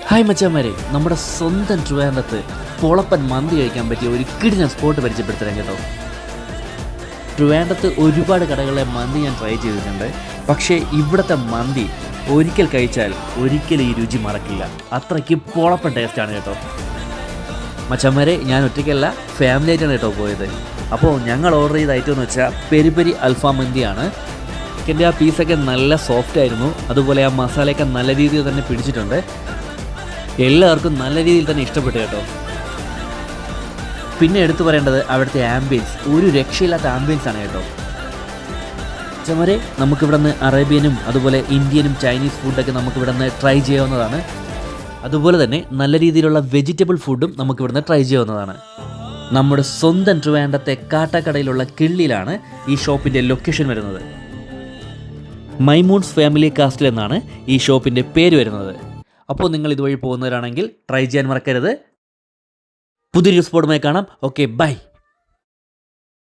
Hi മച്ചാമാരെ, നമ്മുടെ സ്വന്തം ട്രിവാൻഡ്രത്ത് പൊളപ്പൻ മന്തി കഴിക്കാൻ പറ്റിയ ഒരു കിടിലൻ സ്പോട്ട് പരിചയപ്പെടുത്തരാം കേട്ടോ. ട്രിവാൻഡ്രത്ത് ഒരുപാട് കടകളിലെ മന്തി ഞാൻ ട്രൈ ചെയ്തിട്ടുണ്ട്. പക്ഷേ ഇവിടുത്തെ മന്തി ഒരിക്കൽ കഴിച്ചാൽ ഒരിക്കലും ഈ രുചി മറക്കില്ല. അത്രയ്ക്ക് പൊളപ്പൻ ടേസ്റ്റാണ് കേട്ടോ. മച്ചാമാരെ, ഞാൻ ഒറ്റയ്ക്കല്ല, ഫാമിലി ആയിട്ടാണ് കേട്ടോ പോയത്. അപ്പോൾ ഞങ്ങൾ ഓർഡർ ചെയ്ത ഐറ്റം എന്ന് വെച്ചാൽ പെരി പെരി അൽഫാം മന്തിയാണ്. എൻ്റെ ആ പീസൊക്കെ നല്ല സോഫ്റ്റ് ആയിരുന്നു. അതുപോലെ ആ മസാലയൊക്കെ നല്ല രീതിയിൽ തന്നെ പിടിച്ചിട്ടുണ്ട്. എല്ലാവർക്കും നല്ല രീതിയിൽ തന്നെ ഇഷ്ടപ്പെട്ടു കേട്ടോ. പിന്നെ എടുത്തു പറയേണ്ടത് അവിടുത്തെ ആംബിയൻസ്, ഒരു രക്ഷയില്ലാത്ത ആംബിയൻസ് ആണ് കേട്ടോ. ചമരെ, നമുക്കിവിടെ നിന്ന് അറേബ്യനും അതുപോലെ ഇന്ത്യനും ചൈനീസ് ഫുഡൊക്കെ നമുക്കിവിടെ നിന്ന് ട്രൈ ചെയ്യാവുന്നതാണ്. അതുപോലെ തന്നെ നല്ല രീതിയിലുള്ള വെജിറ്റബിൾ ഫുഡും നമുക്കിവിടുന്ന് ട്രൈ ചെയ്യാവുന്നതാണ്. നമ്മുടെ സ്വന്തം ട്രിവാൻഡ്രത്തെ കാട്ടാക്കടയിലുള്ള കിള്ളിയിലാണ് ഈ ഷോപ്പിൻ്റെ ലൊക്കേഷൻ വരുന്നത്. മൈമൂൺസ് ഫാമിലി കാസ്റ്റിൽ എന്നാണ് ഈ ഷോപ്പിൻ്റെ പേര് വരുന്നത്. അപ്പോൾ നിങ്ങൾ ഇതുവഴി പോകുന്നവരാണെങ്കിൽ ട്രൈ ചെയ്യാൻ മറക്കരുത്. പുതിയൊരു സ്പോട്ടുമായി കാണാം. Okay, by.